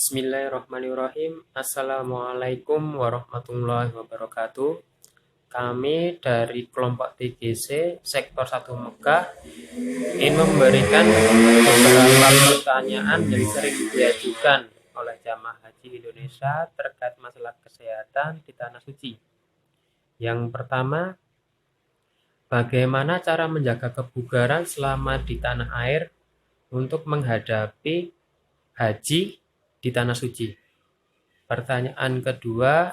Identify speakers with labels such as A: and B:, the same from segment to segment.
A: Bismillahirrahmanirrahim. Assalamualaikum warahmatullahi wabarakatuh. Kami dari kelompok TGC Sektor 1 Mekah ingin memberikan beberapa pertanyaan yang sering diajukan oleh jamaah haji Indonesia terkait masalah kesehatan di Tanah Suci. Yang pertama, bagaimana cara menjaga kebugaran selama di tanah air untuk menghadapi haji di Tanah Suci? Pertanyaan kedua,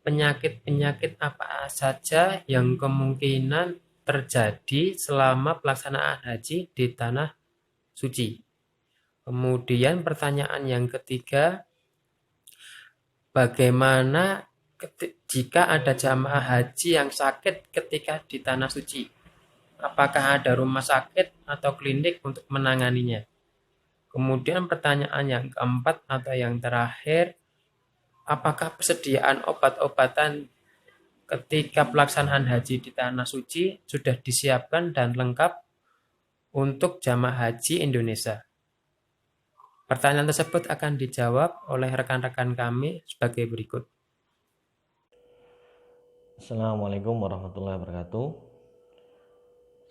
A: penyakit-penyakit apa saja yang kemungkinan terjadi selama pelaksanaan haji di Tanah Suci? Kemudian pertanyaan yang ketiga, bagaimana jika ada jamaah haji yang sakit ketika di Tanah Suci? Apakah ada rumah sakit atau klinik untuk menanganinya? Kemudian pertanyaan yang keempat atau yang terakhir, apakah persediaan obat-obatan ketika pelaksanaan haji di Tanah Suci sudah disiapkan dan lengkap untuk jamaah haji Indonesia? Pertanyaan tersebut akan dijawab oleh rekan-rekan kami sebagai berikut.
B: Assalamualaikum warahmatullahi wabarakatuh.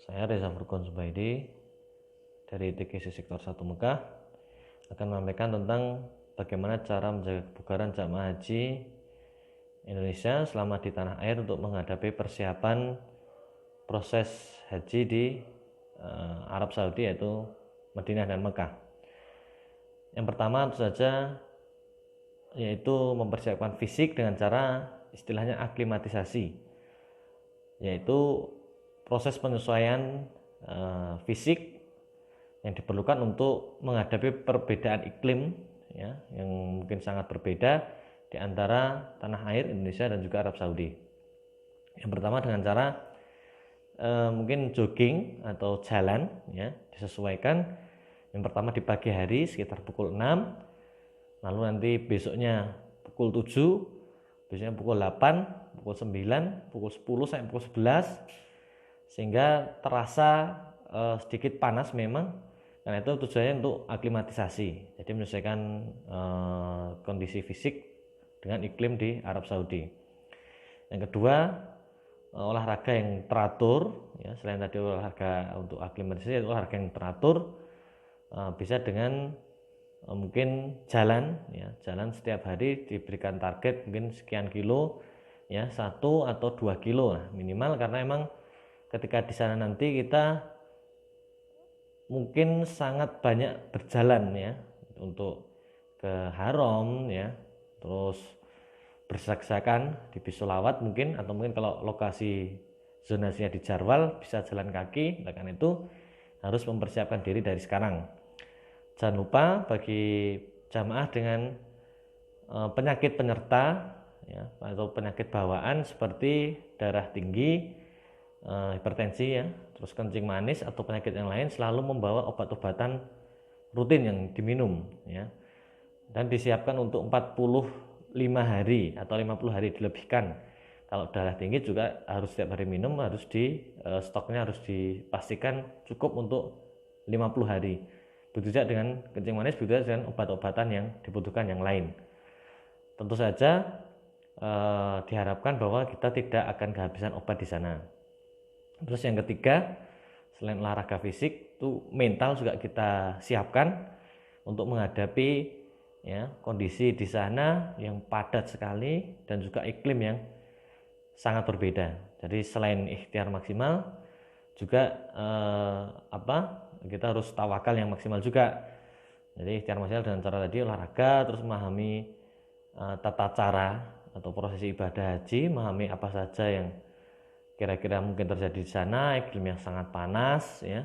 B: Saya Reza Furqon Zubaidi dari TGC Sektor 1 Mekah akan menyampaikan tentang bagaimana cara menjaga kebugaran jamaah haji Indonesia selama di tanah air untuk menghadapi persiapan proses haji di Arab Saudi, yaitu Madinah dan Mekah. Yang pertama tentu saja yaitu mempersiapkan fisik dengan cara istilahnya aklimatisasi, yaitu proses penyesuaian fisik yang diperlukan untuk menghadapi perbedaan iklim ya, yang mungkin sangat berbeda di antara tanah air Indonesia dan juga Arab Saudi. Yang pertama dengan cara mungkin jogging atau jalan ya, disesuaikan. Yang pertama di pagi hari sekitar pukul 6, lalu nanti besoknya pukul 7, besoknya pukul 8, pukul 9, pukul 10 sampai pukul 11, sehingga terasa sedikit panas memang, karena itu tujuannya untuk aklimatisasi, jadi menyesuaikan kondisi fisik dengan iklim di Arab Saudi. Yang kedua, olahraga yang teratur ya, selain tadi olahraga untuk aklimatisasi, olahraga yang teratur bisa dengan mungkin jalan ya, jalan setiap hari diberikan target mungkin sekian kilo ya, 1 atau 2 kilo lah minimal, karena emang ketika di sana nanti kita mungkin sangat banyak berjalan ya, untuk ke haram ya, terus berdesak-desakan di bis sholawat mungkin, atau mungkin kalau lokasi zonasinya di Jarwal bisa jalan kaki. Karena itu harus mempersiapkan diri dari sekarang. Jangan lupa bagi jamaah dengan penyakit penyerta ya, atau penyakit bawaan seperti darah tinggi, hipertensi ya, terus kencing manis atau penyakit yang lain, selalu membawa obat-obatan rutin yang diminum ya, dan disiapkan untuk 45 hari atau 50 hari dilebihkan. Kalau darah tinggi juga harus setiap hari minum, harus di stoknya harus dipastikan cukup untuk 50 hari. Begitu juga dengan kencing manis, begitu juga dengan obat-obatan yang dibutuhkan yang lain. Tentu saja diharapkan bahwa kita tidak akan kehabisan obat di sana. Terus yang ketiga, selain olahraga fisik, itu mental juga kita siapkan untuk menghadapi ya, kondisi di sana yang padat sekali dan juga iklim yang sangat berbeda. Jadi selain ikhtiar maksimal, juga kita harus tawakal yang maksimal juga. Jadi ikhtiar maksimal dengan cara tadi olahraga, terus memahami tata cara atau prosesi ibadah haji, memahami apa saja yang kira-kira mungkin terjadi di sana, iklim yang sangat panas ya,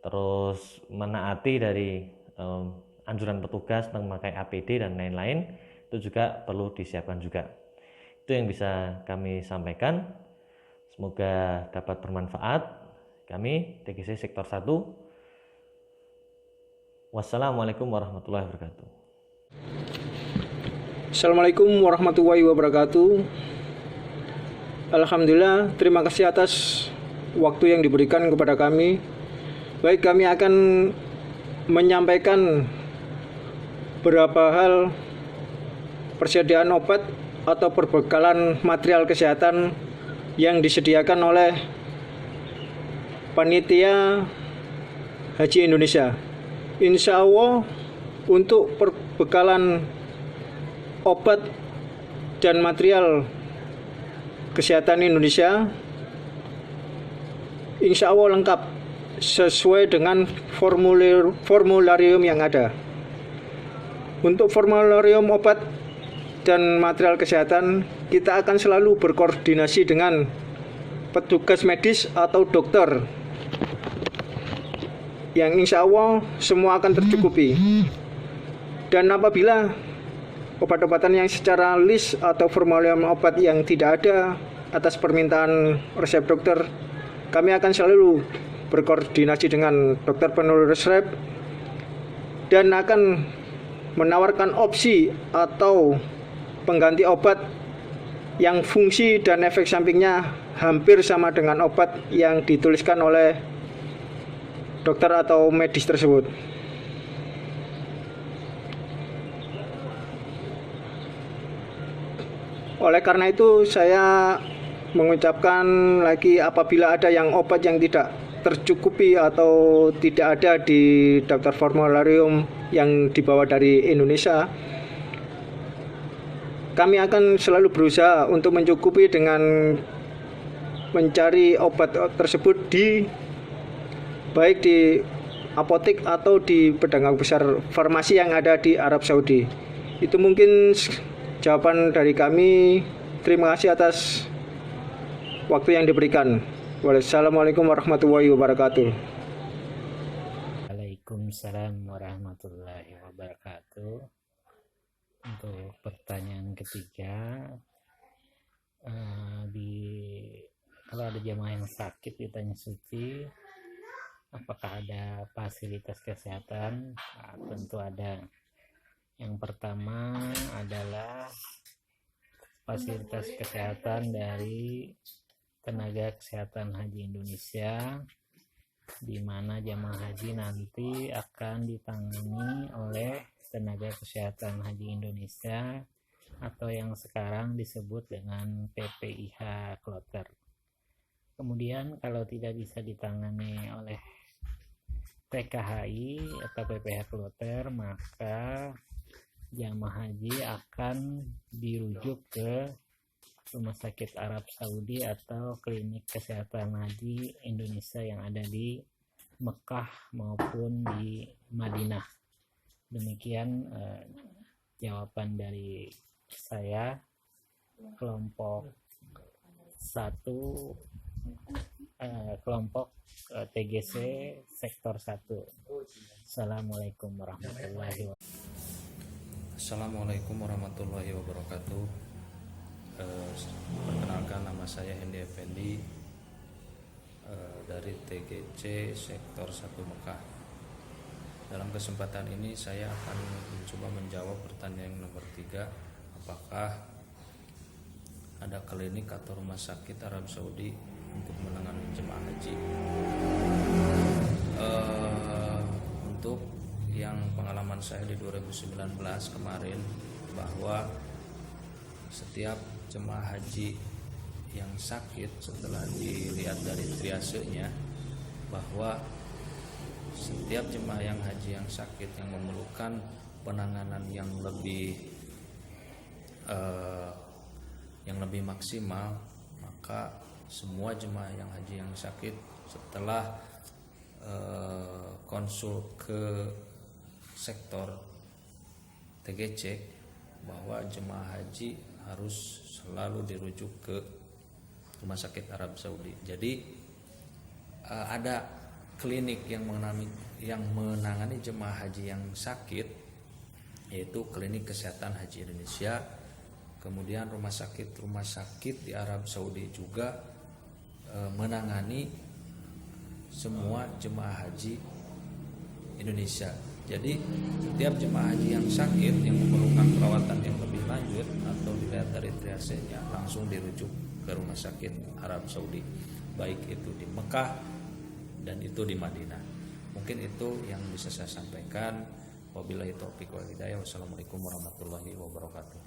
B: terus menaati dari anjuran petugas tentang memakai APD dan lain-lain, itu juga perlu disiapkan juga. Itu yang bisa kami sampaikan, semoga dapat bermanfaat. Kami TGC Sektor 1. Wassalamualaikum warahmatullahi wabarakatuh.
C: Assalamualaikum warahmatullahi wabarakatuh. Alhamdulillah, terima kasih atas waktu yang diberikan kepada kami. Baik, kami akan menyampaikan beberapa hal persediaan obat atau perbekalan material kesehatan yang disediakan oleh Panitia Haji Indonesia. Insya Allah untuk perbekalan obat dan material kesehatan Indonesia insya Allah lengkap sesuai dengan formularium yang ada. Untuk formularium obat dan material kesehatan, kita akan selalu berkoordinasi dengan petugas medis atau dokter yang insya Allah semua akan tercukupi. Dan apabila obat-obatan yang secara list atau formularium obat yang tidak ada atas permintaan resep dokter, kami akan selalu berkoordinasi dengan dokter penulis resep dan akan menawarkan opsi atau pengganti obat yang fungsi dan efek sampingnya hampir sama dengan obat yang dituliskan oleh dokter atau medis tersebut. Oleh karena itu saya mengucapkan lagi, apabila ada yang obat yang tidak tercukupi atau tidak ada di daftar formularium yang dibawa dari Indonesia, kami akan selalu berusaha untuk mencukupi dengan mencari obat tersebut baik di apotek atau di pedagang besar farmasi yang ada di Arab Saudi. Itu mungkin jawaban dari kami. Terima kasih atas waktu yang diberikan. Wassalamualaikum warahmatullahi wabarakatuh.
D: Waalaikumsalam warahmatullahi wabarakatuh. Untuk pertanyaan ketiga, kalau ada jamaah yang sakit di Tanah Suci, apakah ada fasilitas kesehatan? Nah, tentu ada. Yang pertama adalah fasilitas kesehatan dari tenaga kesehatan haji Indonesia, di mana jamaah haji nanti akan ditangani oleh tenaga kesehatan haji Indonesia atau yang sekarang disebut dengan PPIH Kloter. Kemudian kalau tidak bisa ditangani oleh TKHI atau PPIH Kloter, maka jamaah haji akan dirujuk ke Rumah Sakit Arab Saudi atau Klinik Kesehatan Haji Indonesia yang ada di Mekah maupun di Madinah. Demikian jawaban dari saya, kelompok 1, kelompok TGC sektor 1. Assalamualaikum warahmatullahi wabarakatuh.
E: Assalamualaikum warahmatullahi wabarakatuh. Perkenalkan, nama saya Hendi Effendi dari TGC sektor 1 Mekah. Dalam kesempatan ini saya akan mencoba menjawab pertanyaan nomor 3. Apakah ada klinik atau rumah sakit Arab Saudi untuk menangani jemaah haji? Untuk yang pengalaman saya di 2019 kemarin, bahwa setiap jemaah haji yang sakit, setelah dilihat dari triasenya, bahwa setiap jemaah yang haji yang sakit yang memerlukan penanganan yang lebih maksimal, maka semua jemaah yang haji yang sakit setelah konsul ke sektor TGC, bahwa jemaah haji harus selalu dirujuk ke Rumah Sakit Arab Saudi. Jadi ada klinik yang menangani jemaah haji yang sakit, yaitu Klinik Kesehatan Haji Indonesia. Kemudian rumah sakit di Arab Saudi juga menangani semua jemaah haji Indonesia. Jadi setiap jemaah haji yang sakit yang memerlukan perawatan yang lebih lanjut atau dilihat dari triasenya, langsung dirujuk ke Rumah Sakit Arab Saudi, baik itu di Mekah dan itu di Madinah. Mungkin itu yang bisa saya sampaikan. Wabillahi taufiq wal hidayah. Wassalamualaikum warahmatullahi wabarakatuh.